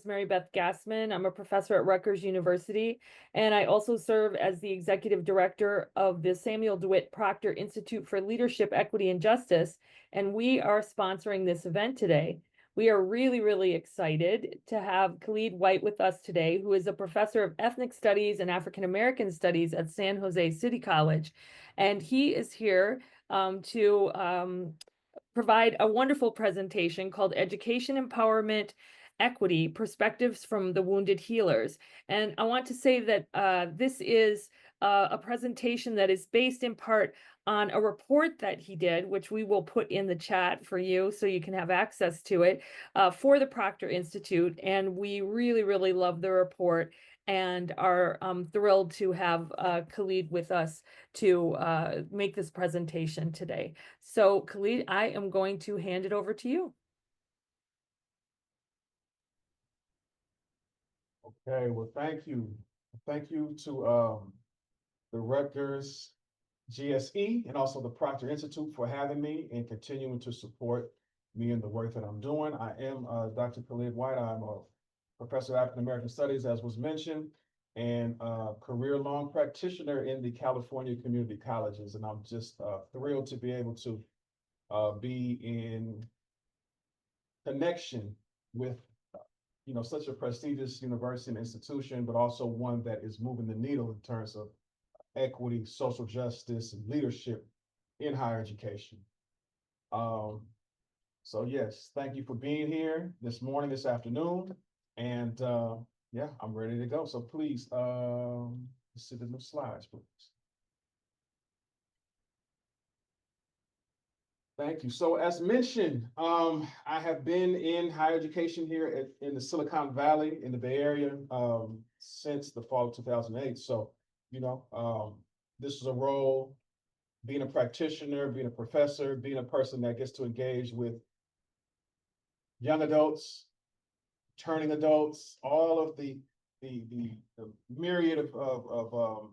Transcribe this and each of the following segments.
is Mary Beth Gassman. I'm a professor at Rutgers University, and I also serve as the executive director of the Samuel DeWitt Proctor Institute for Leadership, Equity, and Justice, and we are sponsoring this event today. We are really, really excited to have Khalid White with us today, who is a professor of ethnic studies and African American studies at San Jose City College. And he is here to provide a wonderful presentation called Education, Empowerment, Equity, Perspectives from the Wounded Healers. And I want to say that this is a presentation that is based in part on a report that he did, which we will put in the chat for you so you can have access to it, for the Proctor Institute. And we really, really love the report and are thrilled to have Khalid with us to make this presentation today. So Khalid, I am going to hand it over to you. Okay, well, thank you. Thank you to the Rutgers GSE and also the Proctor Institute for having me and continuing to support me in the work that I'm doing. I am Dr. Khalid White. I'm a professor of African American Studies, as was mentioned, and a career-long practitioner in the California community colleges. And I'm just thrilled to be able to be in connection with such a prestigious university and institution, but also one that is moving the needle in terms of equity, social justice, and leadership in higher education. So yes, thank you for being here this morning, this afternoon, and yeah, I'm ready to go. So please, let's see the new slides, please. Thank you. So as mentioned, I have been in higher education here in the Silicon Valley in the Bay Area since the fall of 2008. So, this is a role, being a practitioner, being a professor, being a person that gets to engage with young adults, turning adults, all of the myriad of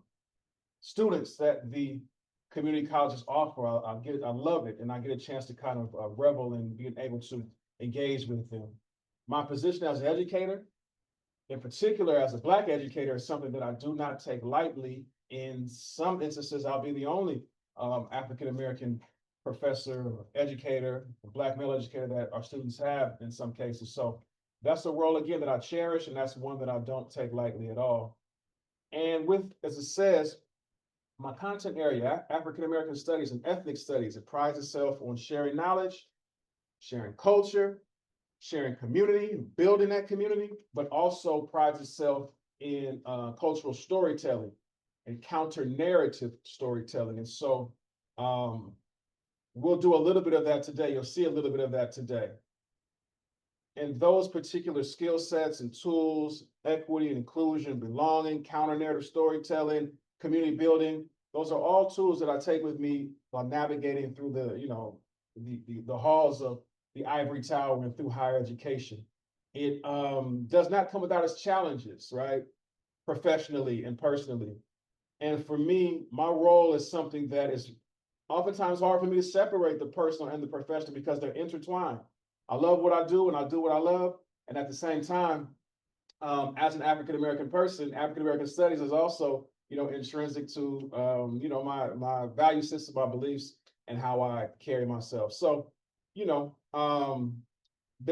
students that the community colleges offer. I love it, and I get a chance to kind of revel in being able to engage with them. My position as an educator, in particular as a Black educator, is something that I do not take lightly. In some instances, I'll be the only African American professor, or educator, or Black male educator that our students have in some cases. So that's a role, again, that I cherish, and that's one that I don't take lightly at all. And with, as it says, my content area, African American Studies and Ethnic Studies, it prides itself on sharing knowledge, sharing culture, sharing community, building that community, but also prides itself in cultural storytelling and counter-narrative storytelling. And so we'll do a little bit of that today. You'll see a little bit of that today. And those particular skill sets and tools, equity and inclusion, belonging, counter-narrative storytelling, community building, those are all tools that I take with me while navigating through the halls of the ivory tower and through higher education. It does not come without its challenges, right? Professionally and personally. And for me, my role is something that is oftentimes hard for me to separate the personal and the professional because they're intertwined. I love what I do and I do what I love. And at the same time, as an African American person, African American studies is also, intrinsic to, my value system, my beliefs, and how I carry myself. So, there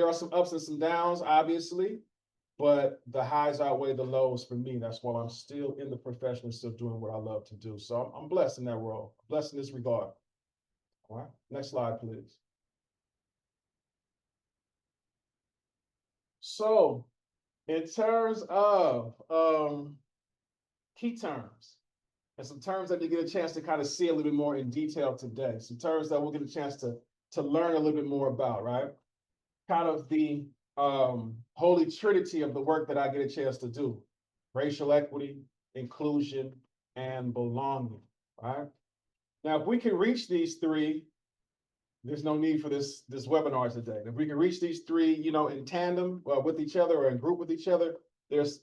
are some ups and some downs, obviously, but the highs outweigh the lows for me. That's why I'm still in the profession, still doing what I love to do. So I'm blessed in that role, blessed in this regard. All right, next slide, please. So in terms of key terms, and some terms that you get a chance to kind of see a little bit more in detail today, some terms that we'll get a chance to learn a little bit more about, right? Kind of the holy trinity of the work that I get a chance to do: racial equity, inclusion, and belonging, right? Now, if we can reach these three, there's no need for this webinar today. If we can reach these three, in tandem with each other or in group with each other, there's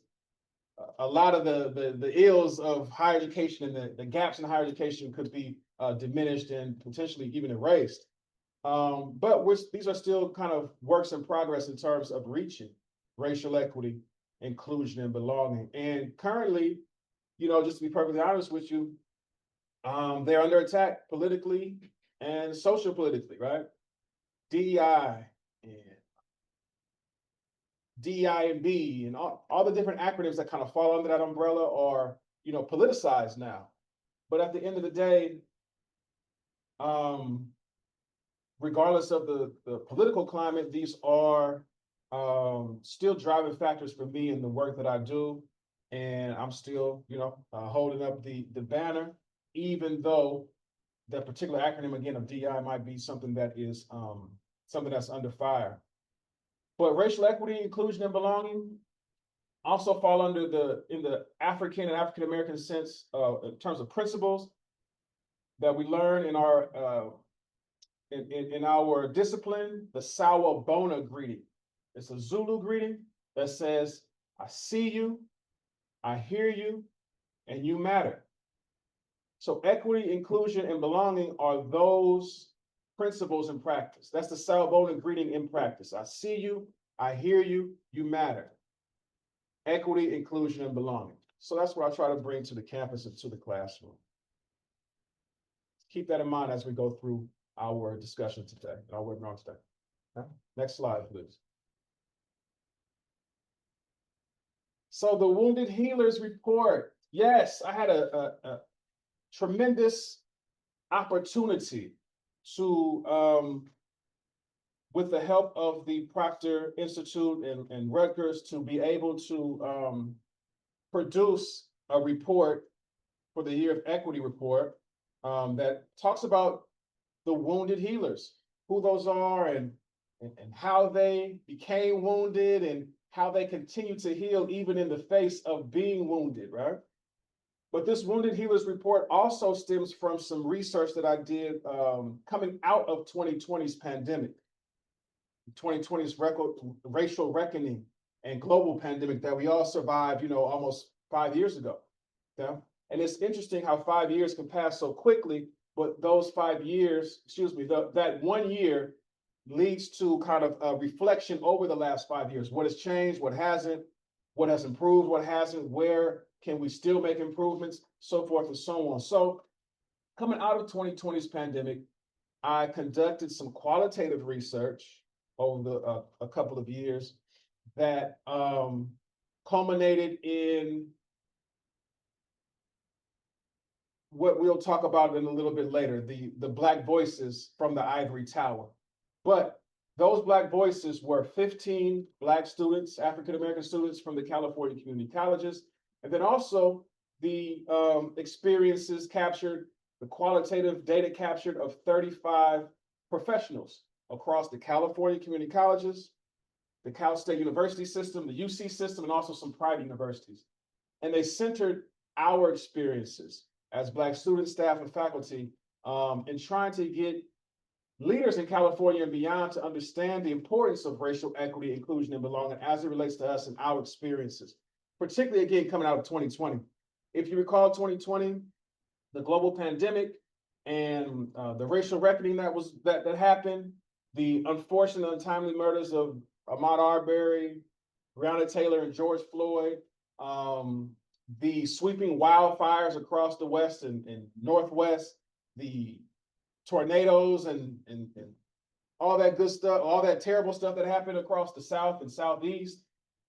a lot of the ills of higher education and the gaps in higher education could be diminished and potentially even erased. But these are still kind of works in progress in terms of reaching. racial equity, inclusion, and belonging. And currently, just to be perfectly honest with you, they're under attack politically and social politically, right? DEI and DEI&B and all the different acronyms that kind of fall under that umbrella are, politicized now. But at the end of the day, um, regardless of the political climate, these are still driving factors for me in the work that I do. And I'm still, holding up the banner, even though that particular acronym again of DI might be something that is something that's under fire. But racial equity, inclusion, and belonging also fall under in the African and African American sense in terms of principles that we learn in our discipline, the Sawubona greeting. It's a Zulu greeting that says, I see you, I hear you, and you matter. So equity, inclusion, and belonging are those principles in practice. That's the Sawubona greeting in practice. I see you, I hear you, you matter. Equity, inclusion, and belonging. So that's what I try to bring to the campus and to the classroom. Keep that in mind as we go through our discussion today, our webinar today. Okay? Next slide, please. So the Wounded Healers Report. Yes, I had a tremendous opportunity to, with the help of the Proctor Institute and Rutgers, to be able to produce a report for the Year of Equity report that talks about the wounded healers, who those are and how they became wounded and how they continue to heal even in the face of being wounded, right? But this Wounded Healers report also stems from some research that I did coming out of 2020's pandemic, 2020's racial reckoning and global pandemic that we all survived, almost 5 years ago. Yeah? And it's interesting how 5 years can pass so quickly, but those 5 years, that 1 year leads to kind of a reflection over the last 5 years. What has changed, what hasn't, what has improved, what hasn't, where can we still make improvements, so forth and so on. So coming out of 2020's pandemic, I conducted some qualitative research over a couple of years that culminated in what we'll talk about in a little bit later, the Black voices from the ivory tower. But those Black voices were 15 Black students, African-American students from the California community colleges, and then also the experiences captured, the qualitative data captured of 35 professionals across the California community colleges, the Cal State University system, the UC system, and also some private universities. And they centered our experiences as Black students, staff, and faculty in trying to get leaders in California and beyond to understand the importance of racial equity, inclusion, and belonging as it relates to us and our experiences, particularly, again, coming out of 2020. If you recall 2020, the global pandemic and the racial reckoning that happened, the unfortunate, untimely murders of Ahmaud Arbery, Breonna Taylor, and George Floyd, the sweeping wildfires across the West and Northwest, the tornadoes and all that good stuff, all that terrible stuff that happened across the South and Southeast.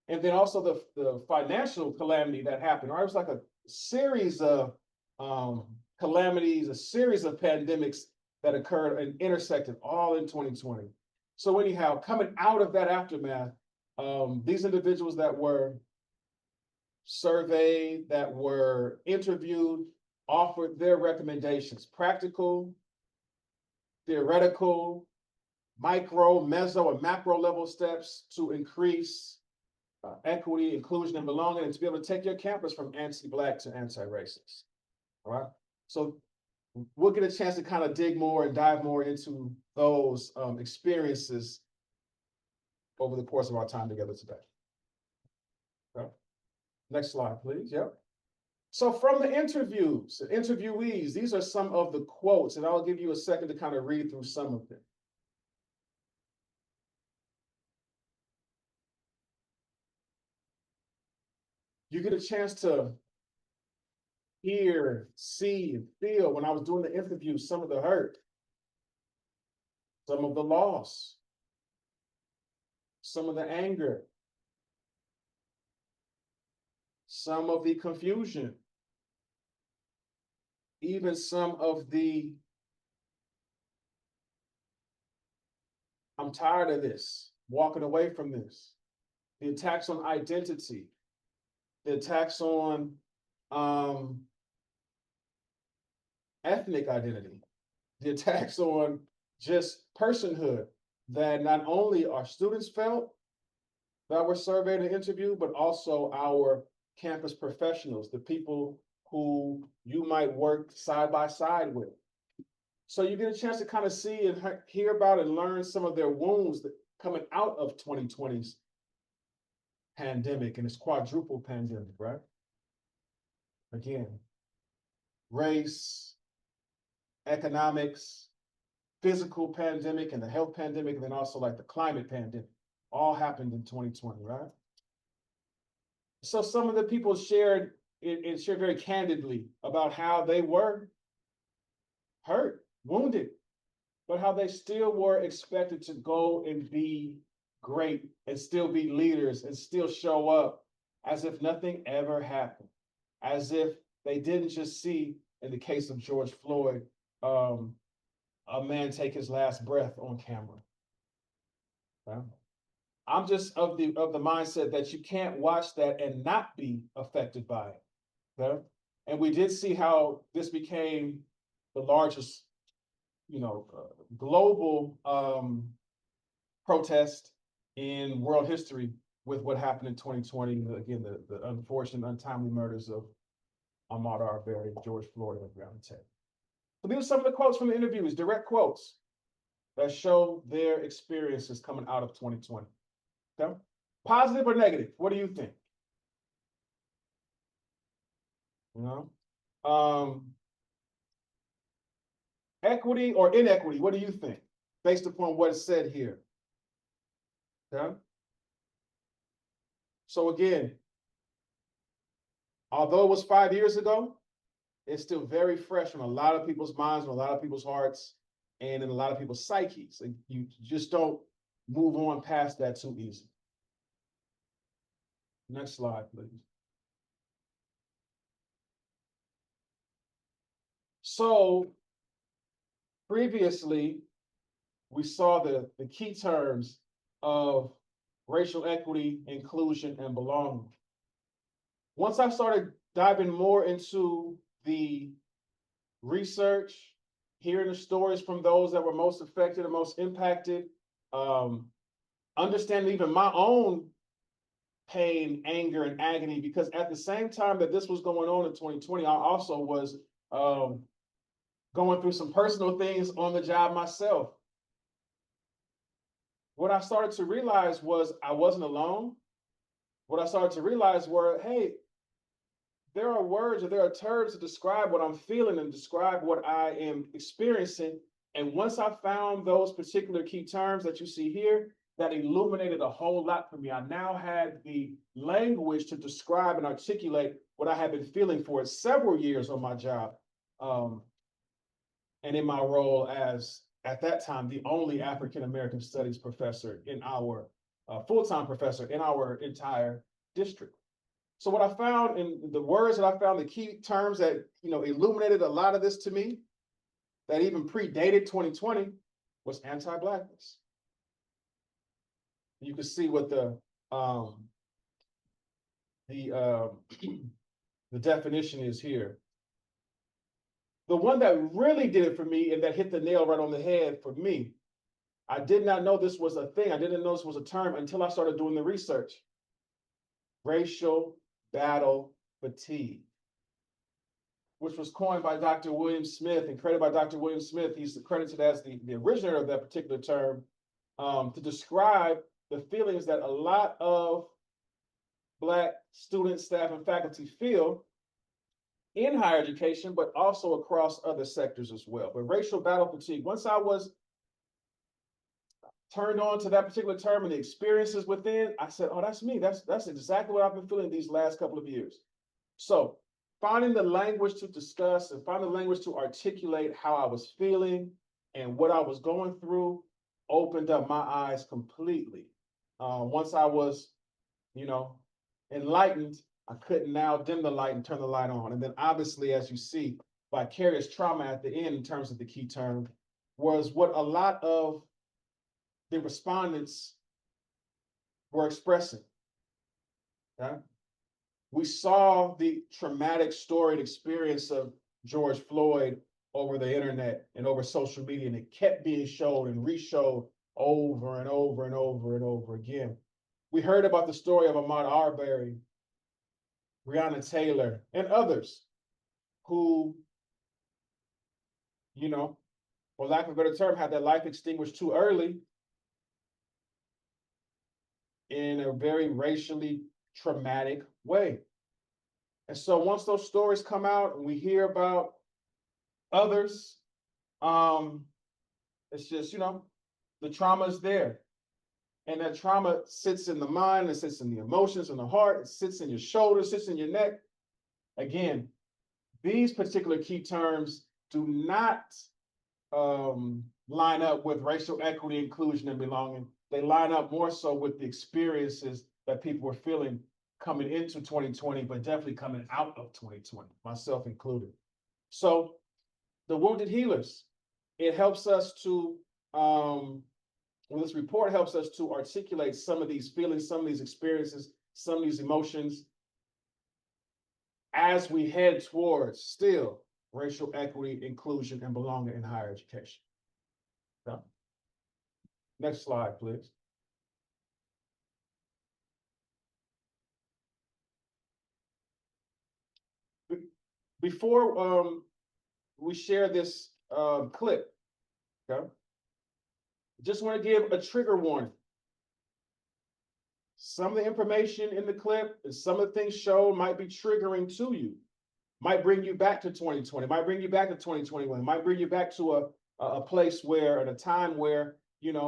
And then also the financial calamity that happened, right? It was like a series of calamities, a series of pandemics that occurred and intersected all in 2020. So anyhow, coming out of that aftermath, these individuals that were surveyed, that were interviewed, offered their recommendations, practical, theoretical, micro, meso, and macro level steps to increase equity, inclusion, and belonging, and to be able to take your campus from anti-Black to anti-racist. All right. So we'll get a chance to kind of dig more and dive more into those experiences over the course of our time together today. Okay. Next slide, please. Yep. So from the interviews, the interviewees, these are some of the quotes, and I'll give you a second to kind of read through some of them. You get a chance to hear, see, and feel when I was doing the interview, some of the hurt, some of the loss, some of the anger, some of the confusion, even some of the I'm tired of this, walking away from this, the attacks on identity, the attacks on um, ethnic identity, the attacks on just personhood that not only our students felt that were surveyed and interviewed, but also our campus professionals, the people who you might work side by side with. So you get a chance to kind of see and hear about and learn some of their wounds that coming out of 2020's pandemic and this quadruple pandemic, right? Again, race, economics, physical pandemic, and the health pandemic, and then also like the climate pandemic, all happened in 2020, right? So some of the people shared and shared very candidly about how they were hurt, wounded, but how they still were expected to go and be great and still be leaders and still show up as if nothing ever happened, as if they didn't just see, in the case of George Floyd, a man take his last breath on camera. Okay? I'm just of the mindset that you can't watch that and not be affected by it. Okay? And we did see how this became the largest, global protest in world history with what happened in 2020. Again, the unfortunate, untimely murders of Ahmaud Arbery, George Floyd, and Breonna Taylor. So these are some of the quotes from the interviews, direct quotes that show their experiences coming out of 2020. Okay? Positive or negative? What do you think? You know, equity or inequity? What do you think, based upon what is said here? Okay. So again, although it was 5 years ago, it's still very fresh in a lot of people's minds, in a lot of people's hearts, and in a lot of people's psyches. And you just don't move on past that too easy. Next slide, please. So previously, we saw the key terms of racial equity, inclusion, and belonging. Once I started diving more into the research, hearing the stories from those that were most affected and most impacted, understanding even my own pain, anger, and agony, because at the same time that this was going on in 2020, I also was going through some personal things on the job myself. What I started to realize was I wasn't alone. What I started to realize were, hey, there are words or there are terms to describe what I'm feeling and describe what I am experiencing. And once I found those particular key terms that you see here, that illuminated a whole lot for me. I now had the language to describe and articulate what I had been feeling for several years on my job, and in my role as, at that time, the only African-American studies professor in our full-time professor in our entire district. So what I found in the words that I found, the key terms that illuminated a lot of this to me, that even predated 2020, was anti-Blackness. You can see what the definition is here. The one that really did it for me and that hit the nail right on the head for me, I did not know this was a thing. I didn't know this was a term until I started doing the research. Racial battle fatigue, which was coined by Dr. William Smith and credited by Dr. William Smith. He's credited as the originator of that particular term, to describe the feelings that a lot of Black students, staff, and faculty feel in higher education, but also across other sectors as well. But racial battle fatigue, once I was turned on to that particular term and the experiences within, I said, oh, that's me. That's exactly what I've been feeling these last couple of years. So finding the language to discuss and finding the language to articulate how I was feeling and what I was going through opened up my eyes completely. Once I was, you know, enlightened, I couldn't now dim the light and turn the light on. And then obviously, as you see, vicarious trauma at the end, in terms of the key term, was what a lot of the respondents were expressing. Okay? We saw the traumatic storied experience of George Floyd over the internet and over social media, and it kept being showed and re-showed over and over and over and over again. We heard about the story of Ahmaud Arbery, Breonna Taylor, and others who, you know, for lack of a better term, had their life extinguished too early in a very racially traumatic way. And so once those stories come out and we hear about others, it's just, the trauma is there. And that trauma sits in the mind, it sits in the emotions, in the heart, it sits in your shoulders, sits in your neck. Again, these particular key terms do not line up with racial equity, inclusion, and belonging. They line up more so with the experiences that people were feeling coming into 2020, but definitely coming out of 2020, myself included. So the wounded healers, it helps us to, this report helps us to articulate some of these feelings, some of these experiences, some of these emotions as we head towards still racial equity, inclusion, and belonging in higher education. So, next slide, please. Before we share this clip, okay, just want to give a trigger warning. Some of the information in the clip and some of the things shown might be triggering to you, might bring you back to 2020, might bring you back to 2021, might bring you back to a place where, at a time where, there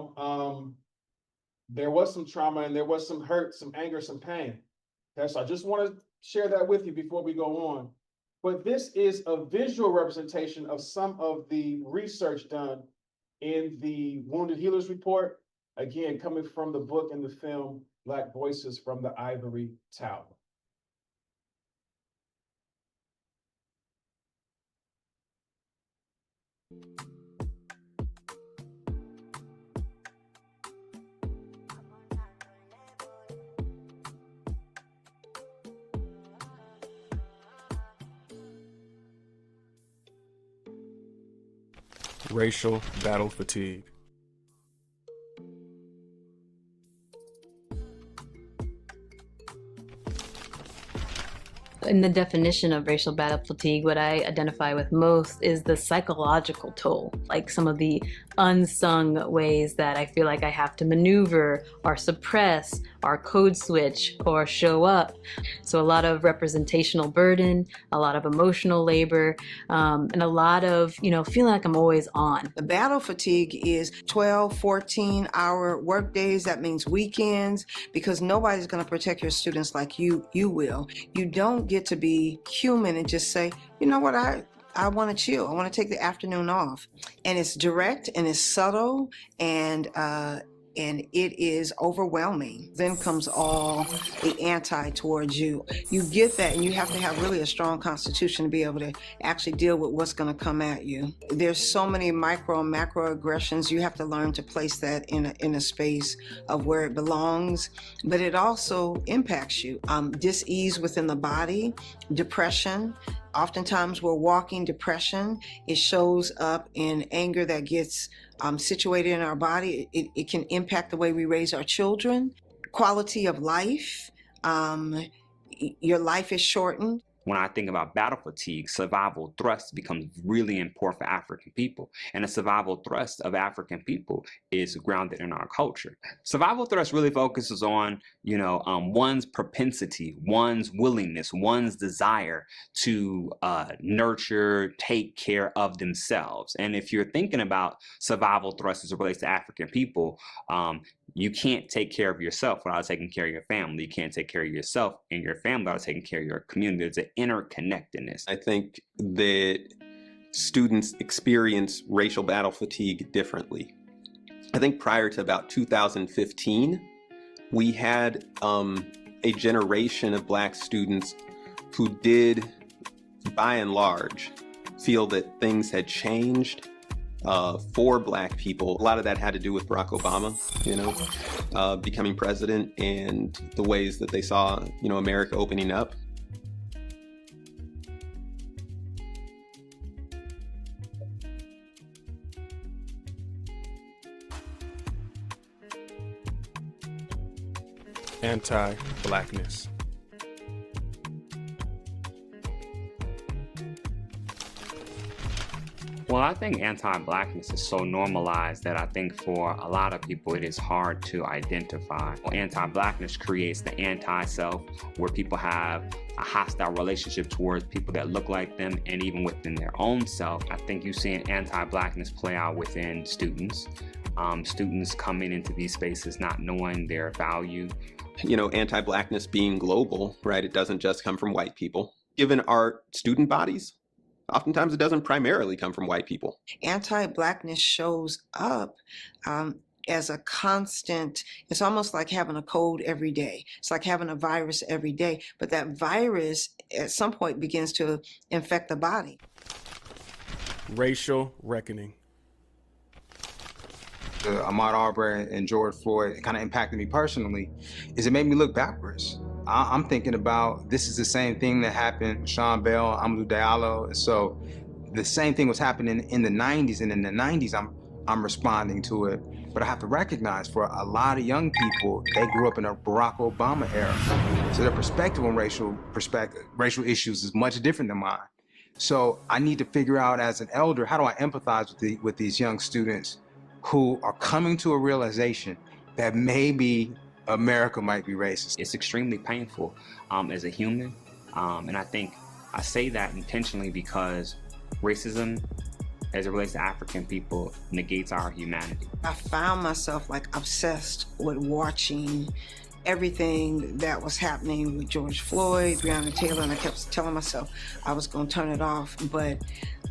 was some trauma and there was some hurt, some anger, some pain. Okay, so I just want to share that with you before we go on. But this is a visual representation of some of the research done in the Wounded Healers Report, again, coming from the book and the film, Black Voices from the Ivory Tower. Racial battle fatigue. In the definition of racial battle fatigue, what I identify with most is the psychological toll, like some of the unsung ways that I feel like I have to maneuver or suppress or code switch or show up. So a lot of representational burden, a lot of emotional labor, and a lot of, feeling like I'm always on. The battle fatigue is 12, 14-hour work days. That means weekends, because nobody's going to protect your students like you will. You don't get to be human and just say, you know what, I want to chill. I want to take the afternoon off. And it's direct and it's subtle and it is overwhelming. Then comes all the anti towards you. You get that, and you have to have really a strong constitution to be able to actually deal with what's going to come at you. There's so many micro and macro aggressions. You have to learn to place that in a space of where it belongs, but it also impacts you. Dis-ease within the body, depression. Oftentimes we're walking depression. It shows up in anger that gets situated in our body. It can impact the way we raise our children. Quality of life. Your life is shortened. when I think about battle fatigue, survival thrust becomes really important for African people. And the survival thrust of African people is grounded in our culture. Survival thrust really focuses on, one's propensity, one's willingness, one's desire to nurture, take care of themselves. And if you're thinking about survival thrust as it relates to African people, you can't take care of yourself without taking care of your family. You can't take care of yourself and your family without taking care of your community. There's an interconnectedness. I think that students experience racial battle fatigue differently. I think prior to about 2015, we had a generation of Black students who did, by and large, feel that things had changed for Black people. A lot of that had to do with Barack Obama, becoming president and the ways that they saw, America opening up. Anti-Blackness. Well, I think anti-Blackness is so normalized that I think for a lot of people it is hard to identify. Anti-Blackness creates the anti-self, where people have a hostile relationship towards people that look like them, and even within their own self. I think you see an anti-Blackness play out within students. Students coming into these spaces not knowing their value. Anti-Blackness being global, right? It doesn't just come from white people. Given our student bodies, oftentimes it doesn't primarily come from white people. Anti-Blackness shows up as a constant. It's almost like having a cold every day. It's like having a virus every day. But that virus at some point begins to infect the body. Racial reckoning. Ahmaud Arbery and George Floyd kind of impacted me personally is it made me look backwards. I'm thinking about this is the same thing that happened with Sean Bell, Amadou Diallo. And so the same thing was happening in the 90s, and in the 90s I'm responding to it. But I have to recognize for a lot of young people, they grew up in a Barack Obama era. So their perspective on racial issues is much different than mine. So I need to figure out as an elder, how do I empathize with these young students who are coming to a realization that maybe America might be racist. It's extremely painful as a human, and I think I say that intentionally because racism, as it relates to African people, negates our humanity. I found myself obsessed with watching everything that was happening with George Floyd, Breonna Taylor, and I kept telling myself I was going to turn it off, but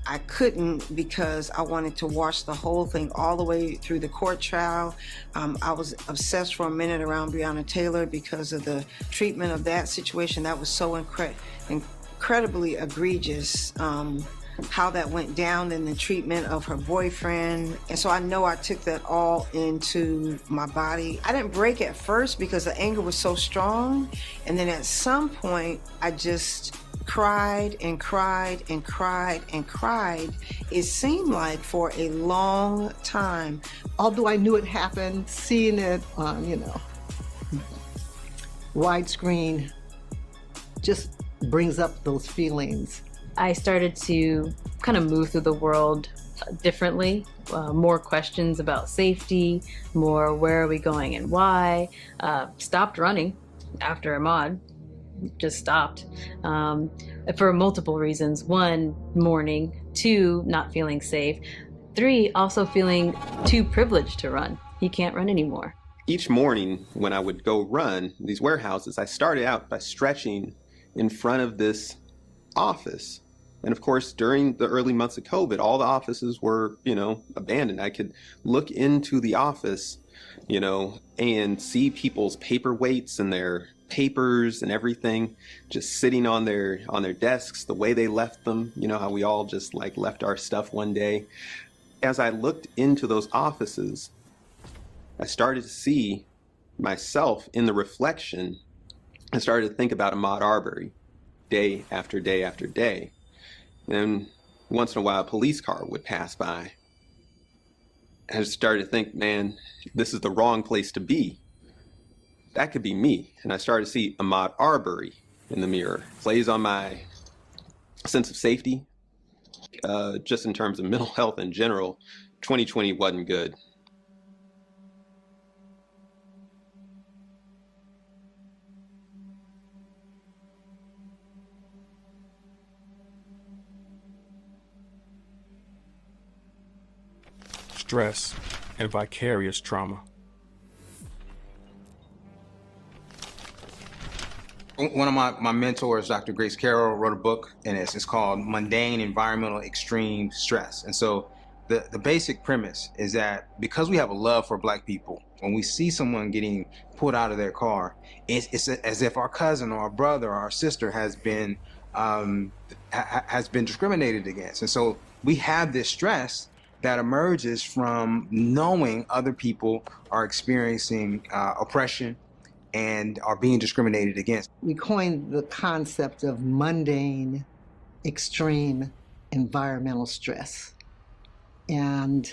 I couldn't because I wanted to watch the whole thing all the way through the court trial. I was obsessed for a minute around Breonna Taylor because of the treatment of that situation. That was so incredibly egregious, how that went down in the treatment of her boyfriend. And so I know I took that all into my body. I didn't break at first because the anger was so strong. And then at some point, I just cried and cried and cried and cried. It seemed like for a long time. Although I knew it happened, seeing it on, widescreen just brings up those feelings. I started to kind of move through the world differently, more questions about safety, more where are we going and why. Stopped running after Ahmaud, just stopped for multiple reasons. One, mourning. Two, not feeling safe. Three, also feeling too privileged to run. He can't run anymore. Each morning when I would go run these warehouses, I started out by stretching in front of this office. And of course, during the early months of COVID, all the offices were, abandoned. I could look into the office, and see people's paperweights and their papers and everything just sitting on their desks, the way they left them, how we all just left our stuff one day. As I looked into those offices, I started to see myself in the reflection. I started to think about Ahmaud Arbery day after day after day. And once in a while, a police car would pass by. I just started to think, man, this is the wrong place to be. That could be me. And I started to see Ahmaud Arbery in the mirror. Plays on my sense of safety, just in terms of mental health in general, 2020 wasn't good. Stress and vicarious trauma. One of my mentors, Dr. Grace Carroll, wrote a book, and it's called Mundane Environmental Extreme Stress. And so the basic premise is that because we have a love for Black people, when we see someone getting pulled out of their car, it's as if our cousin or our brother or our sister has been discriminated against. And so we have this stress that emerges from knowing other people are experiencing oppression and are being discriminated against. We coined the concept of mundane, extreme environmental stress. And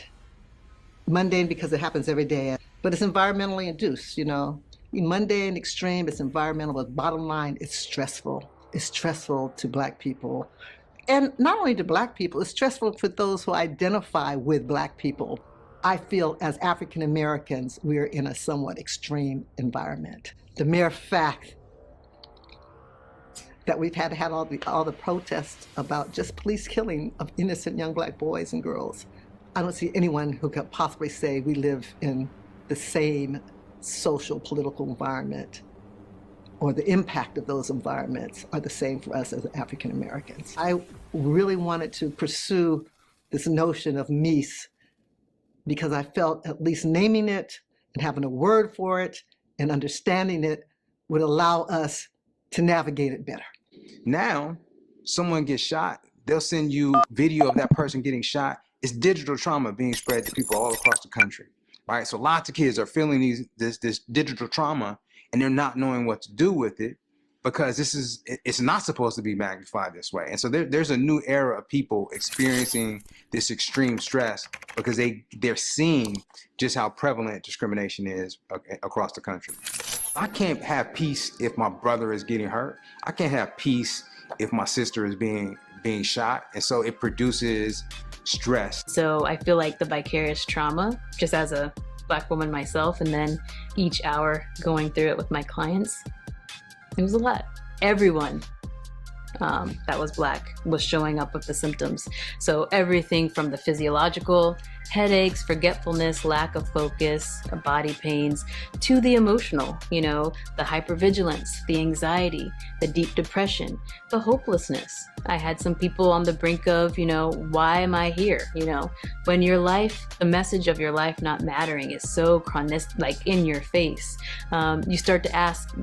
mundane because it happens every day, but it's environmentally induced, you know. Mundane, extreme, it's environmental, but bottom line, it's stressful. It's stressful to Black people. And not only to Black people, it's stressful for those who identify with Black people. I feel as African Americans, we're in a somewhat extreme environment. The mere fact that we've had all the protests about just police killing of innocent young Black boys and girls, I don't see anyone who could possibly say we live in the same social, political environment, or the impact of those environments are the same for us as African Americans. I really wanted to pursue this notion of Mies because I felt at least naming it and having a word for it and understanding it would allow us to navigate it better. Now, someone gets shot, they'll send you video of that person getting shot. It's digital trauma being spread to people all across the country, right? So lots of kids are feeling this digital trauma, and they're not knowing what to do with it because it's not supposed to be magnified this way. And so there's a new era of people experiencing this extreme stress because they're seeing just how prevalent discrimination is across the country. I can't have peace if my brother is getting hurt. I can't have peace if my sister is being shot. And so it produces stress. So I feel like the vicarious trauma, just as a Black woman myself, and then each hour going through it with my clients, it was a lot. Everyone that was Black was showing up with the symptoms. So everything from the physiological, headaches, forgetfulness, lack of focus, body pains, to the emotional, you know, the hypervigilance, the anxiety, the deep depression, the hopelessness. I had some people on the brink of, you know, why am I here? You know, when your life, the message of your life not mattering is so chronic, like in your face, you start to ask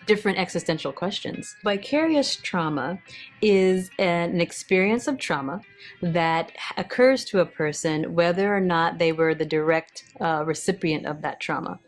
different existential questions. Vicarious trauma is an experience of trauma that occurs to a person whether or not they were the direct recipient of that trauma.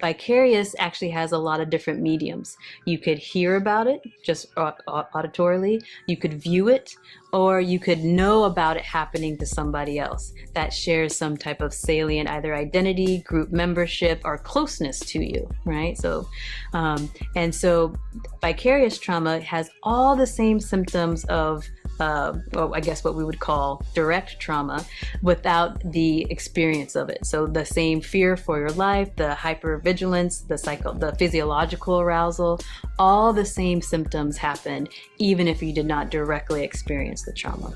Vicarious actually has a lot of different mediums. You could hear about it just auditorily, you could view it, or you could know about it happening to somebody else that shares some type of salient either identity, group membership, or closeness to you, right? So, and so vicarious trauma has all the same symptoms of well, I guess what we would call direct trauma without the experience of it. So the same fear for your life, the hypervigilance, the physiological arousal, all the same symptoms happened even if you did not directly experience the trauma.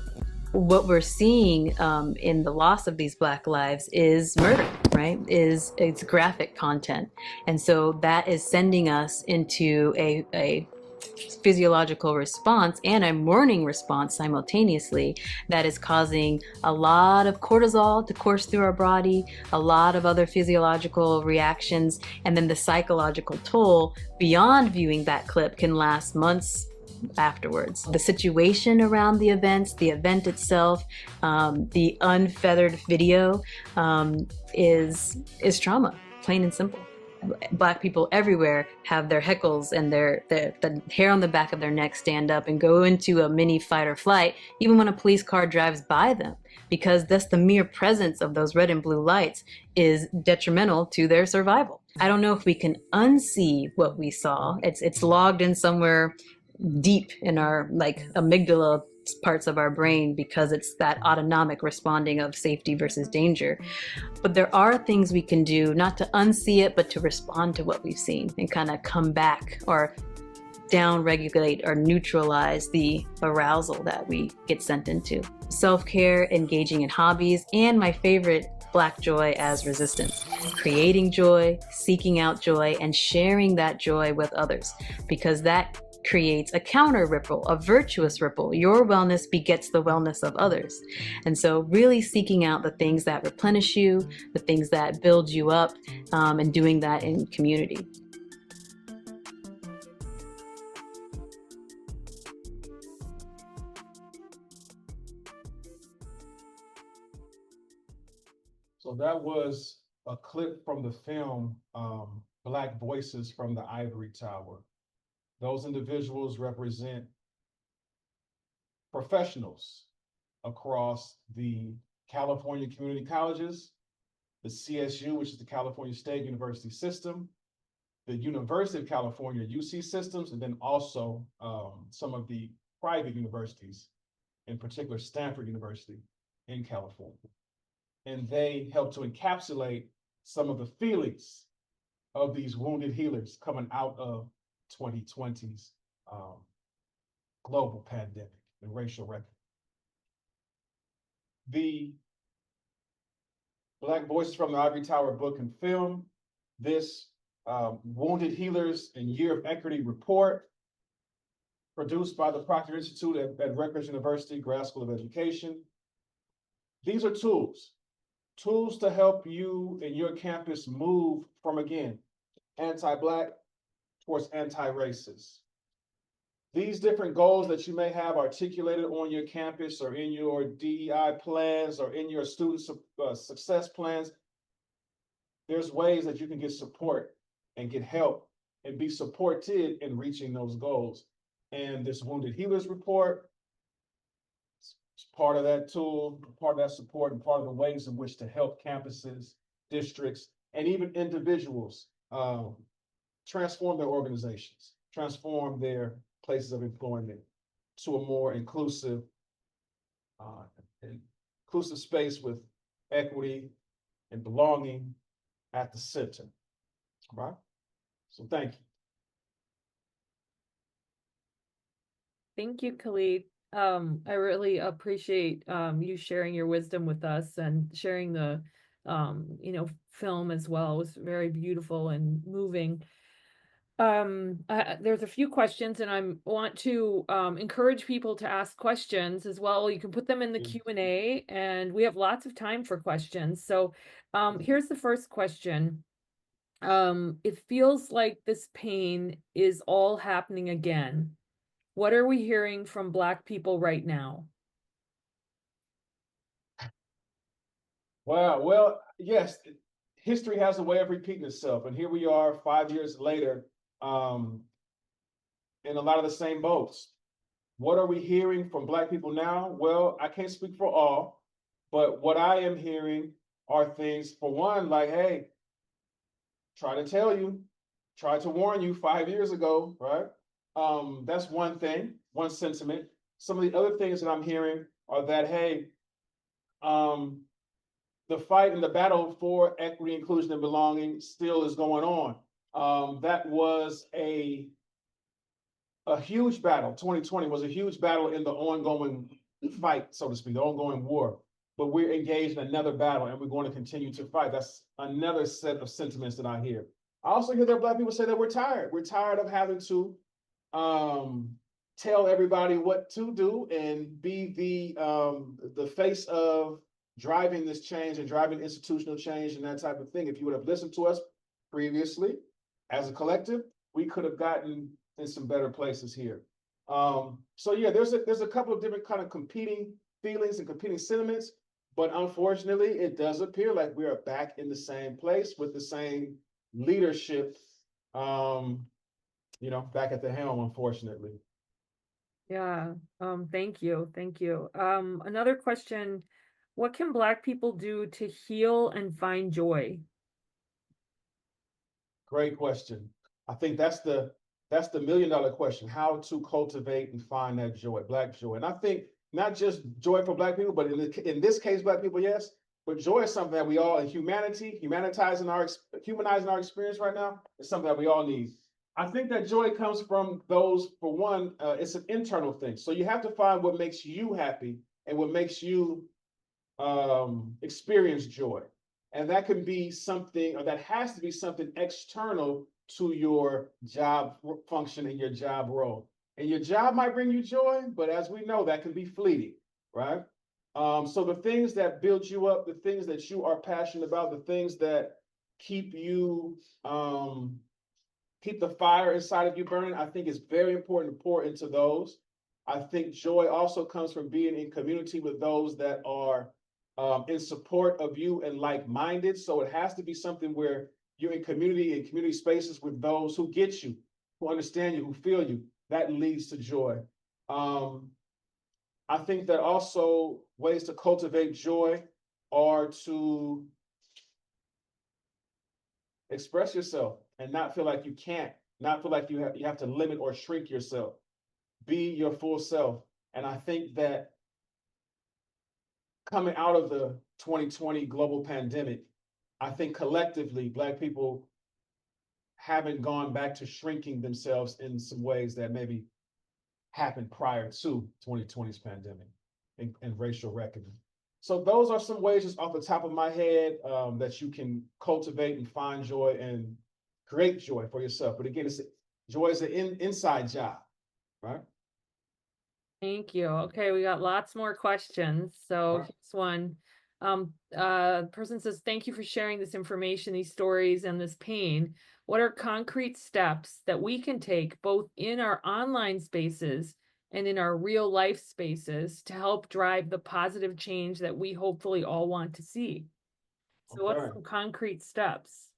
What we're seeing in the loss of these Black lives is murder, right? It's graphic content. And so that is sending us into a physiological response and a mourning response simultaneously that is causing a lot of cortisol to course through our body, a lot of other physiological reactions, and then the psychological toll beyond viewing that clip can last months afterwards. The situation around the events, the event itself, the unfeathered video is trauma, plain and simple. Black people everywhere have their heckles and the hair on the back of their neck stand up and go into a mini fight or flight, even when a police car drives by them, because that's the mere presence of those red and blue lights is detrimental to their survival. I don't know if we can unsee what we saw. It's logged in somewhere deep in our like amygdala parts of our brain because it's that autonomic responding of safety versus danger. But there are things we can do, not to unsee it, but to respond to what we've seen and kind of come back or down-regulate or neutralize the arousal that we get sent into. Self-care, engaging in hobbies, and my favorite, Black joy as resistance. Creating joy, seeking out joy, and sharing that joy with others, because that creates a counter ripple, a virtuous ripple. Your wellness begets the wellness of others. And so really seeking out the things that replenish you, the things that build you up, and doing that in community. So that was a clip from the film Black Voices from the Ivory Tower. Those individuals represent professionals across the California community colleges, the CSU, which is the California State University System, the University of California, UC systems, and then also some of the private universities, in particular Stanford University in California. And they help to encapsulate some of the feelings of these wounded healers coming out of 2020's global pandemic and racial reckoning. The Black Voices from the Ivory Tower book and film, this Wounded Healers and Year of Equity report, produced by the Proctor Institute at Rutgers University Grad School of Education. These are tools to help you and your campus move from, again, anti-Black towards anti-racist. These different goals that you may have articulated on your campus or in your DEI plans or in your student success plans, there's ways that you can get support and get help and be supported in reaching those goals. And this Wounded Healers report is part of that tool, part of that support, and part of the ways in which to help campuses, districts, and even individuals transform their organizations, transform their places of employment to a more inclusive space with equity and belonging at the center. All right? So thank you. Thank you, Khalid. I really appreciate you sharing your wisdom with us and sharing the film as well. It was very beautiful and moving. There's a few questions, and I want to encourage people to ask questions as well. You can put them in the Q&A, and we have lots of time for questions. So here's the first question. It feels like this pain is all happening again. What are we hearing from Black people right now? Wow, well, yes, history has a way of repeating itself. And here we are 5 years later in a lot of the same boats. What are we hearing from Black people now? Well, I can't speak for all, but what I am hearing are things, for one, like, hey, try to tell you, try to warn you 5 years ago, right? That's one thing, one sentiment. Some of the other things that I'm hearing are that, hey, the fight and the battle for equity, inclusion, and belonging still is going on. That was a huge battle. 2020 was a huge battle in the ongoing fight, so to speak, the ongoing war. But we're engaged in another battle, and we're going to continue to fight. That's another set of sentiments that I hear. I also hear that Black people say that we're tired. We're tired of having to tell everybody what to do and be the face of driving this change and driving institutional change and that type of thing. If you would have listened to us previously as a collective, we could have gotten in some better places here. So yeah, there's a couple of different kind of competing feelings and competing sentiments, but unfortunately, it does appear like we are back in the same place with the same leadership, back at the helm, unfortunately. Yeah, thank you. Another question, what can Black people do to heal and find joy? Great question. I think that's the That's the $1,000,000 question, how to cultivate and find that joy, Black joy. And I think not just joy for Black people, but in this case, Black people, yes, but joy is something that we all in humanity, humanizing our experience right now, is something that we all need. I think that joy comes from those, for one, it's an internal thing. So you have to find what makes you happy and what makes you experience joy. And that can be something, or that has to be something external to your job function and your job role. And your job might bring you joy, but as we know, that can be fleeting, right? So the things that build you up, the things that you are passionate about, the things that keep you, keep the fire inside of you burning, I think it's very important to pour into those. I think joy also comes from being in community with those that are in support of you and like-minded. So it has to be something where you're in community spaces with those who get you, who understand you, who feel you. That leads to joy. I think that also ways to cultivate joy are to express yourself and not feel like you can't, not feel like you have to limit or shrink yourself. Be your full self. And I think that coming out of the 2020 global pandemic, I think collectively, Black people haven't gone back to shrinking themselves in some ways that maybe happened prior to 2020's pandemic and racial reckoning. So those are some ways just off the top of my head that you can cultivate and find joy and create joy for yourself. But again, joy is an inside job, right? Thank you. Okay, we got lots more questions. So Right. here's one. Person says, thank you for sharing this information, these stories, and this pain. What are concrete steps that we can take both in our online spaces and in our real life spaces to help drive the positive change that we hopefully all want to see? So what's Okay. some concrete steps?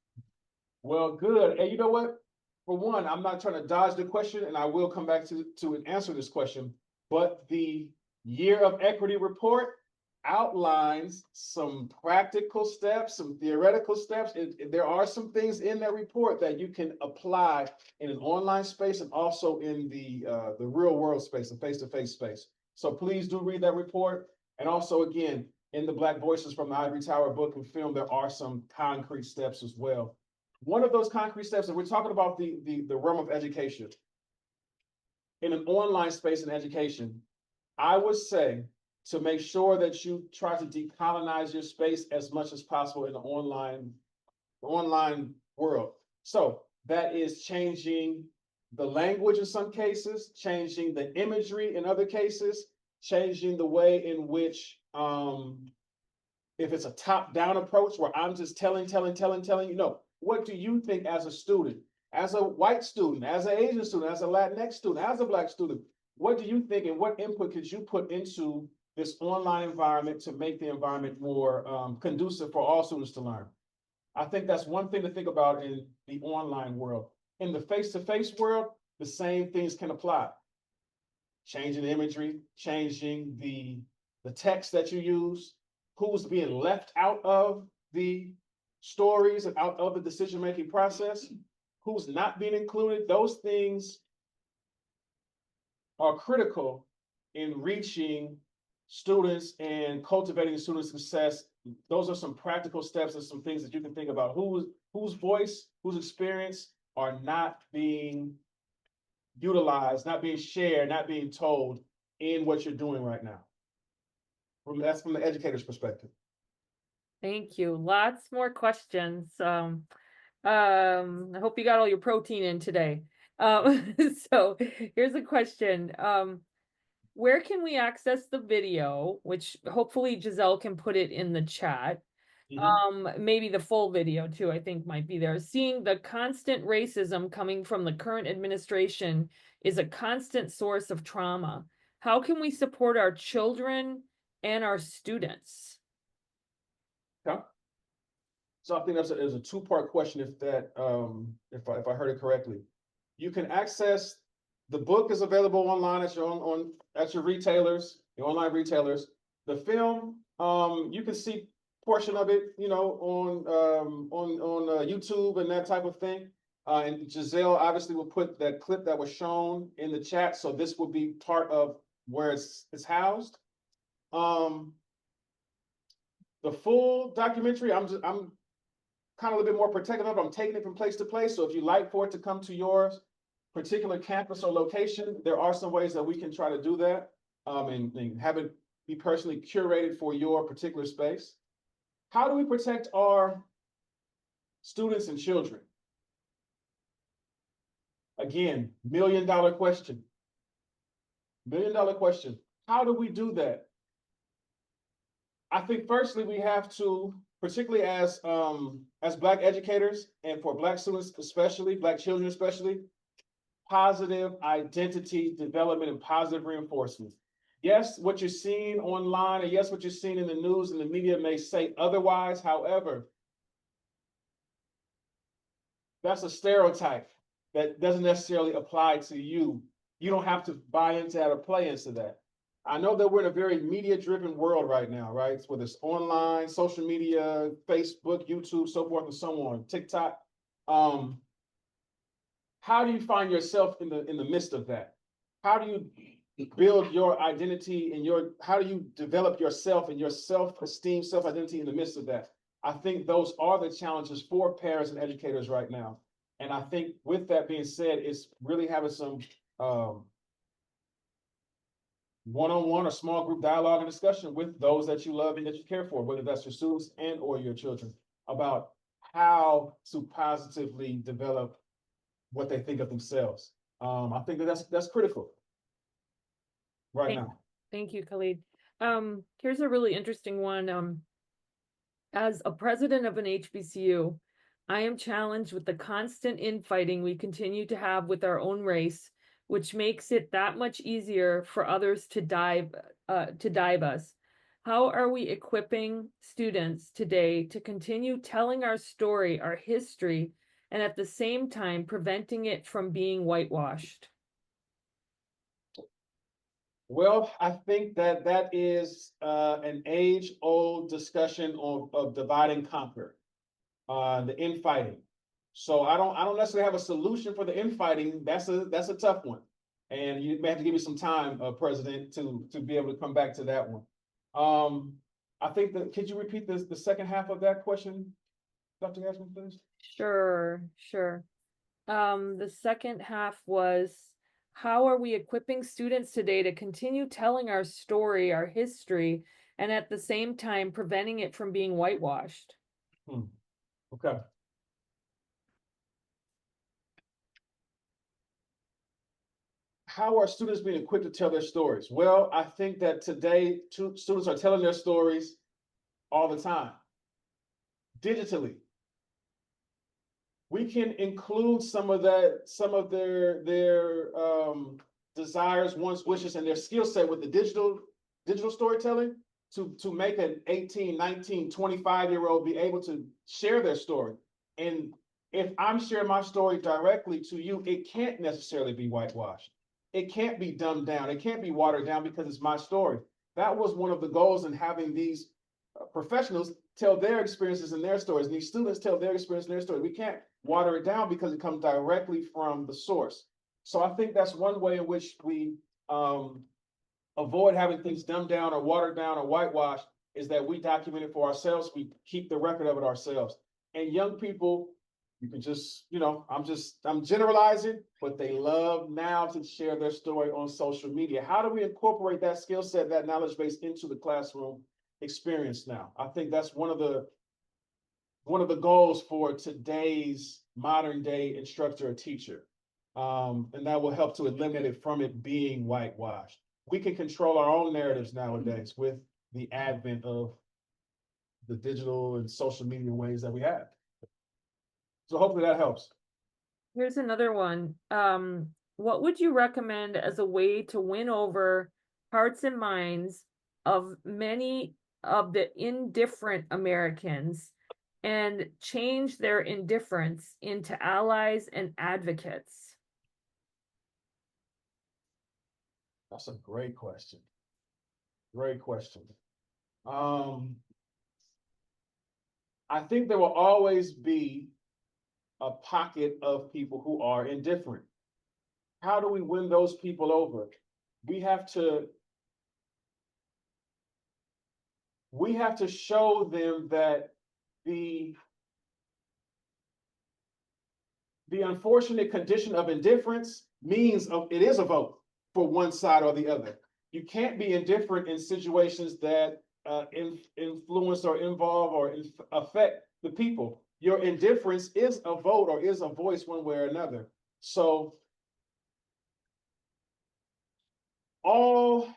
Well, good. And you know what? For one, I'm not trying to dodge the question, and I will come back to answer this question. But the Year of Equity report outlines some practical steps, some theoretical steps. There are some things in that report that you can apply in an online space and also in the real world space, the face-to-face space. So please do read that report. And also, again, in the Black Voices from the Ivory Tower book and film, there are some concrete steps as well. One of those concrete steps, and we're talking about the realm of education. In an online space in education, I would say to make sure that you try to decolonize your space as much as possible in the online world. So that is changing the language in some cases, changing the imagery in other cases, changing the way in which if it's a top-down approach where I'm just telling you, no, what do you think as a student, as a white student, as an Asian student, as a Latinx student, as a Black student? What do you think and what input could you put into this online environment to make the environment more conducive for all students to learn? I think that's one thing to think about in the online world. In the face-to-face world, the same things can apply. Changing the imagery, changing the text that you use, who's being left out of the stories and out of the decision-making process, who's not being included. Those things are critical in reaching students and cultivating student success. Those are some practical steps and some things that you can think about. Whose voice, whose experience are not being utilized, not being shared, not being told in what you're doing right now. That's from the educator's perspective. Thank you. Lots more questions. I hope you got all your protein in today. So here's a question. Where can we access the video, which hopefully Giselle can put it in the chat. Maybe the full video too, I think might be there. Seeing the constant racism coming from the current administration is a constant source of trauma. How can we support our children and our students? Okay. So I think that's a two-part question if that if I heard it correctly. You can access the book is available online at your at your retailers, your online retailers. The film, you can see portion of it, you know, on YouTube and that type of thing. And Giselle obviously will put that clip that was shown in the chat. So this will be part of where it's housed. The full documentary, I'm kind of a little bit more protective of it. I'm taking it from place to place. So if you like for it to come to your particular campus or location, there are some ways that we can try to do that, and have it be personally curated for your particular space. How do we protect our students and children? Again, $1 million question. $1 million question. How do we do that? I think firstly, we have to, particularly as Black educators and for Black students especially, Black children especially, positive identity development and positive reinforcement. Yes, what you're seeing online, and yes, what you're seeing in the news and the media may say otherwise. However, that's a stereotype that doesn't necessarily apply to you. You don't have to buy into that or play into that. I know that we're in a very media-driven world right now, right? Whether it's online, social media, Facebook, YouTube, so forth and so on, TikTok. How do you find yourself in the midst of that? How do you build your identity and how do you develop yourself and your self-esteem, self-identity in the midst of that? I think those are the challenges for parents and educators right now. And I think with that being said, it's really having some one-on-one or small group dialogue and discussion with those that you love and that you care for, whether that's your students and or your children, about how to positively develop what they think of themselves. I think that's critical right now. Thank you, Khalid. Here's a really interesting one. As a president of an HBCU, I am challenged with the constant infighting we continue to have with our own race, which makes it that much easier for others to dive us. How are we equipping students today to continue telling our story, our history, and at the same time preventing it from being whitewashed? Well, I think that is an age-old discussion of divide and conquer, the infighting. So I don't necessarily have a solution for the infighting. That's a tough one, and you may have to give me some time, President, to be able to come back to that one. I think that could you repeat the second half of that question, Dr. Gasman, please? Sure. The second half was, how are we equipping students today to continue telling our story, our history, and at the same time preventing it from being whitewashed? Okay. How are students being equipped to tell their stories? Well, I think that today students are telling their stories all the time, digitally. We can include some of their desires, wants, wishes, and their skill set with the digital storytelling to make an 18, 19, 25-year-old be able to share their story. And if I'm sharing my story directly to you, it can't necessarily be whitewashed. It can't be dumbed down. It can't be watered down because it's my story. That was one of the goals in having these professionals tell their experiences and their stories. And these students tell their experience and their story. We can't water it down because it comes directly from the source. So I think that's one way in which we avoid having things dumbed down or watered down or whitewashed, is that we document it for ourselves. We keep the record of it ourselves. And young people, you can just, I'm generalizing, but they love now to share their story on social media. How do we incorporate that skill set, that knowledge base into the classroom experience now? I think that's one of the goals for today's modern day instructor or teacher. And that will help to eliminate it from it being whitewashed. We can control our own narratives nowadays with the advent of the digital and social media ways that we have. So hopefully that helps. Here's another one. What would you recommend as a way to win over hearts and minds of many of the indifferent Americans and change their indifference into allies and advocates? That's a great question. Great question. I think there will always be a pocket of people who are indifferent. How do we win those people over? We have to show them that the unfortunate condition of indifference means it is a vote for one side or the other. You can't be indifferent in situations that influence or involve or affect the people. Your indifference is a vote or is a voice one way or another. So all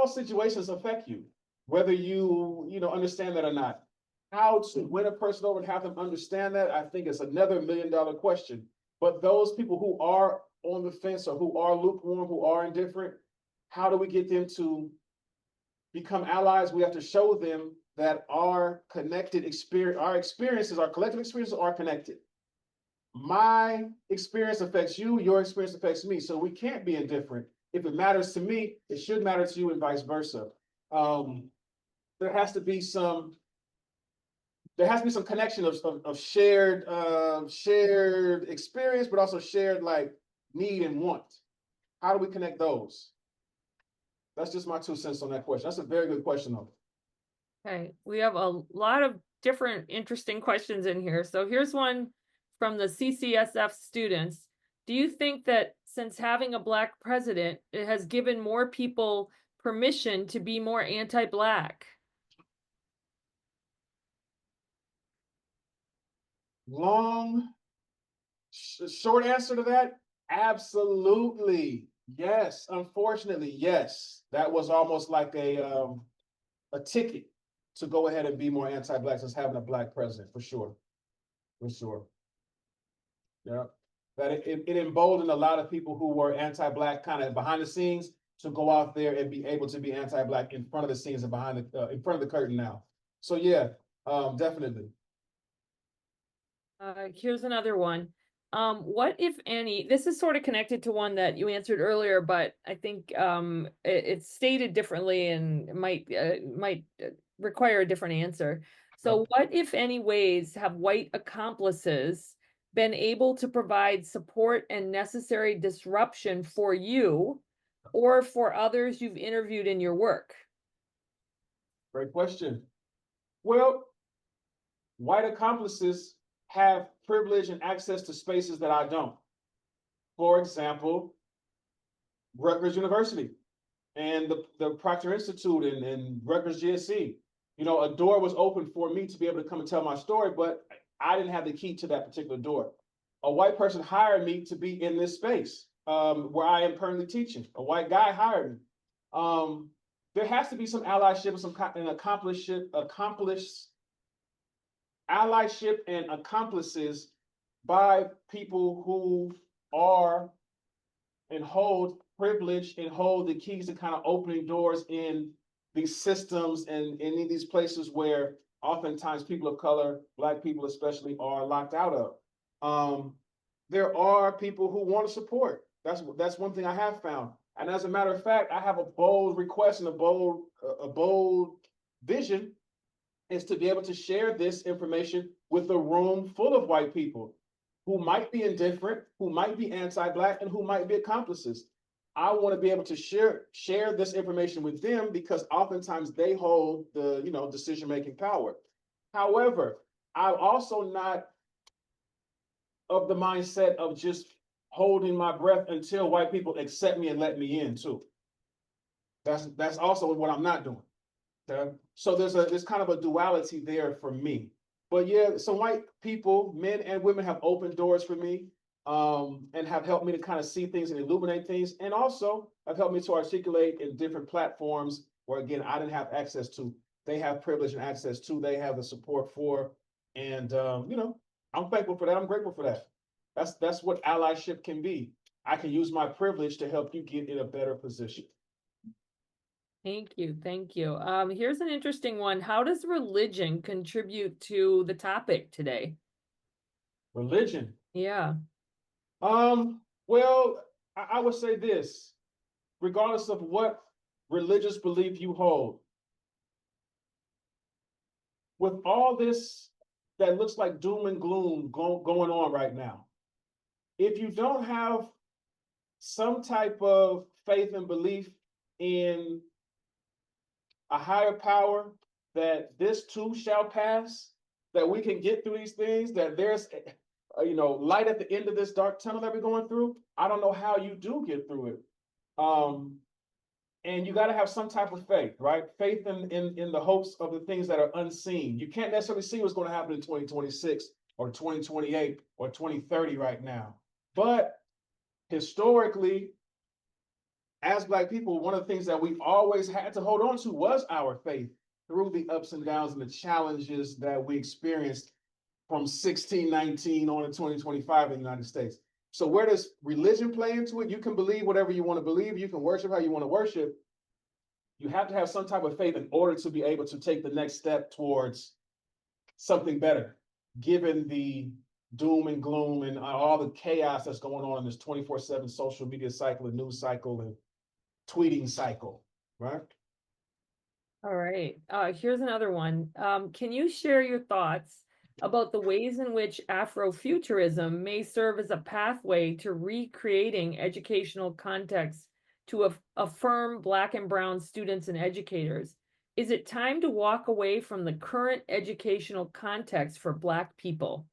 situations affect you, whether you understand that or not. How to win a person over and have them understand that, I think, is another $1 million question. But those people who are on the fence or who are lukewarm, who are indifferent, how do we get them to become allies? We have to show them that our connected experience, our collective experiences are connected. My experience affects you, your experience affects me. So we can't be indifferent. If it matters to me, it should matter to you, and vice versa. There has to be some connection of shared experience, but also shared like need and want. How do we connect those? That's just my 2 cents on that question. That's a very good question, though. Okay, we have a lot of different interesting questions in here. So here's one from the CCSF students. Do you think that since having a Black president, it has given more people permission to be more anti-Black? Short answer to that, absolutely. Yes. Unfortunately, yes. That was almost like a ticket to go ahead and be more anti-Black since having a Black president, for sure. For sure. Yeah. That it emboldened a lot of people who were anti-Black kind of behind the scenes to go out there and be able to be anti-Black in front of the scenes and in front of the curtain now. So yeah, definitely. Here's another one. What, if any, this is sort of connected to one that you answered earlier, but I think it's stated differently and might require a different answer. So what, if any, ways have white accomplices been able to provide support and necessary disruption for you or for others you've interviewed in your work? Great question. Well, white accomplices have privilege and access to spaces that I don't. For example, Rutgers University and the Proctor Institute and Rutgers GSC. A door was open for me to be able to come and tell my story, but I didn't have the key to that particular door. A white person hired me to be in this space where I am currently teaching. A white guy hired me. There has to be some allyship and accomplices by people who are and hold privilege and hold the keys to kind of opening doors in these systems and in these places where oftentimes people of color, Black people especially, are locked out of. There are people who want to support. That's one thing I have found. And as a matter of fact, I have a bold request and a bold vision is to be able to share this information with a room full of white people who might be indifferent, who might be anti-Black, and who might be accomplices. I want to be able to share this information with them because oftentimes they hold the decision-making power. However, I'm also not of the mindset of just holding my breath until white people accept me and let me in too. That's also what I'm not doing. Okay? So there's kind of a duality there for me. But yeah, some white people, men and women, have opened doors for me and have helped me to kind of see things and illuminate things, and also have helped me to articulate in different platforms where, again, I didn't have access to. They have privilege and access to. They have the support for, and I'm thankful for that. I'm grateful for that. That's what allyship can be. I can use my privilege to help you get in a better position. Thank you. Thank you. Here's an interesting one. How does religion contribute to the topic today? Religion. Yeah. Well, I would say this, regardless of what religious belief you hold, with all this that looks like doom and gloom going on right now. If you don't have some type of faith and belief in a higher power, that this too shall pass, that we can get through these things, that there's light at the end of this dark tunnel that we're going through, I don't know how you do get through it. And you got to have some type of faith, right? Faith in the hopes of the things that are unseen. You can't necessarily see what's going to happen in 2026 or 2028 or 2030 right now. But historically, as Black people, one of the things that we've always had to hold on to was our faith through the ups and downs and the challenges that we experienced from 1619 on to 2025 in the United States. So where does religion play into it? You can believe whatever you want to believe. You can worship how you want to worship. You have to have some type of faith in order to be able to take the next step towards something better, given the doom and gloom and all the chaos that's going on in this 24/7 social media cycle and news cycle and tweeting cycle, right? All right. Here's another one. Can you share your thoughts about the ways in which Afrofuturism may serve as a pathway to recreating educational contexts to affirm Black and Brown students and educators? Is it time to walk away from the current educational context for Black people?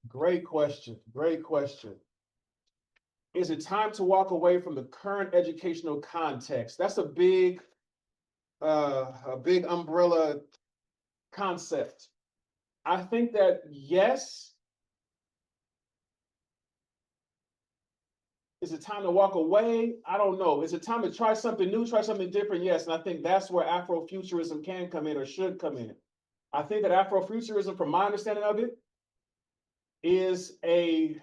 Great question. Great question. Is it time to walk away from the current educational context? That's a big umbrella concept. I think that yes. Is it time to walk away? I don't know. Is it time to try something new, try something different? Yes. And I think that's where Afrofuturism can come in or should come in. I think that Afrofuturism, from my understanding of it, is a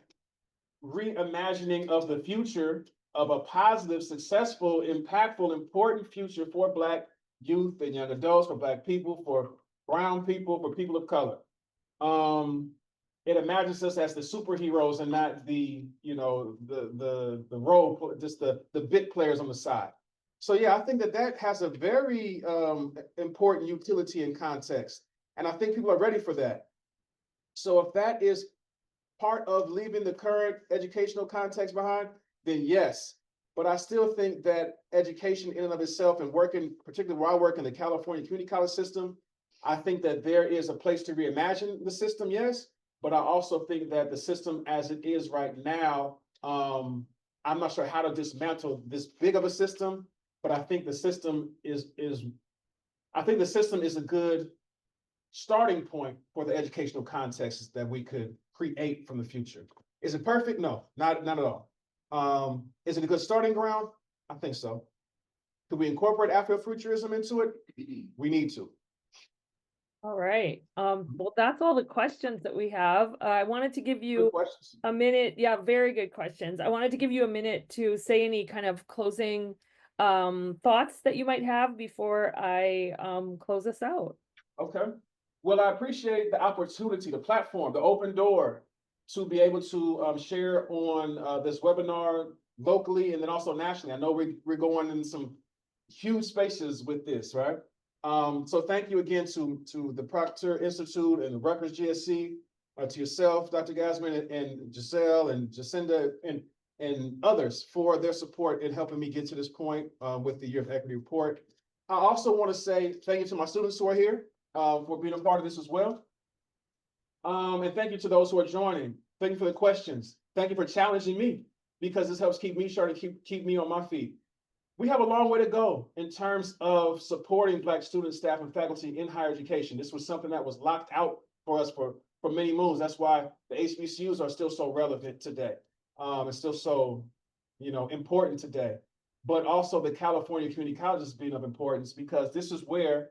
reimagining of the future of a positive, successful, impactful, important future for Black youth and young adults, for Black people, for brown people, for people of color. It imagines us as the superheroes and not the role, just the bit players on the side. So yeah, I think that has a very important utility and context, and I think people are ready for that. So if that is part of leaving the current educational context behind, then yes. But I still think that education in and of itself, and working, particularly where I work in the California community college system, I think that there is a place to reimagine the system, yes. But I also think that the system as it is right now, I'm not sure how to dismantle this big of a system, but I think the system is a good starting point for the educational context that we could create from the future. Is it perfect? No, not at all. Is it a good starting ground? I think so. Could we incorporate Afrofuturism into it? We need to. All right. Well, that's all the questions that we have. I wanted to give you a minute. Yeah, very good questions. I wanted to give you a minute to say any kind of closing thoughts that you might have before I close us out. Okay. Well, I appreciate the opportunity, the platform, the open door to be able to share on this webinar locally and then also nationally. I know we're going in some huge spaces with this, right? So thank you again to the Proctor Institute and the Rutgers GSC, to yourself, Dr. Gasman, and Giselle and Jacinda and others for their support in helping me get to this point with the Year of Equity report. I also want to say thank you to my students who are here for being a part of this as well. And thank you to those who are joining. Thank you for the questions. Thank you for challenging me, because this helps keep me sharp and keep me on my feet. We have a long way to go in terms of supporting Black students, staff, and faculty in higher education. This was something that was locked out for us for many moons. That's why the HBCUs are still so relevant today. And still so, important today. But also the California community colleges being of importance, because this is where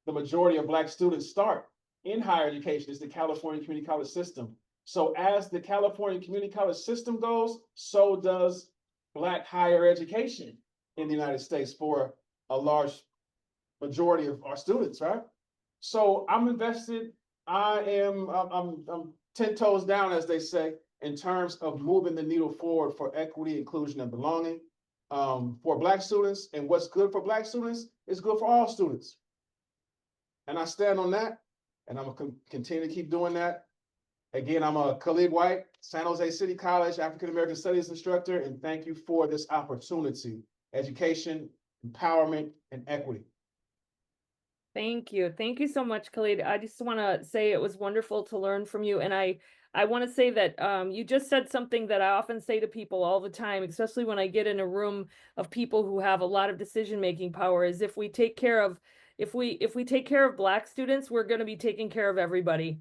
the majority of Black students start in higher education, is the California community college system. So as the California community college system goes, so does Black higher education in the United States for a large majority of our students, right? So I'm invested. I'm 10 toes down, as they say, in terms of moving the needle forward for equity, inclusion, and belonging for Black students. And what's good for Black students is good for all students. And I stand on that. and I'm gonna continue to keep doing that. Again, I'm a Khalid White, San Jose City College African American Studies instructor, and thank you for this opportunity: education, empowerment, and equity. Thank you. Thank you so much, Khalid. I just want to say it was wonderful to learn from you. And I want to say that you just said something that I often say to people all the time, especially when I get in a room of people who have a lot of decision-making power, is if we take care of take care of Black students, we're going to be taking care of everybody.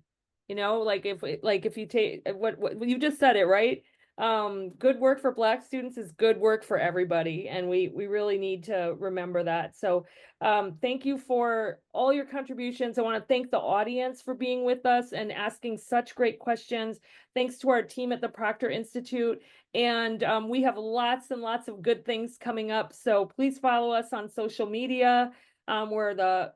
You know, if you take what you just said it, right? Good work for Black students is good work for everybody, and we really need to remember that. So thank you for all your contributions. I want to thank the audience for being with us and asking such great questions. Thanks to our team at the Proctor Institute. And we have lots and lots of good things coming up. So please follow us on social media. We're the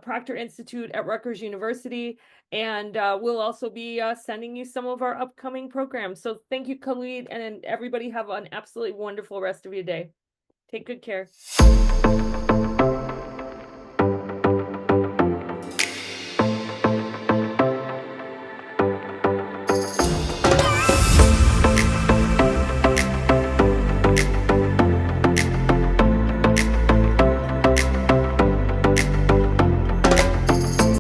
Proctor Institute at Rutgers University. And we'll also be sending you some of our upcoming programs. So thank you, Khalid, and everybody have an absolutely wonderful rest of your day. Take good care.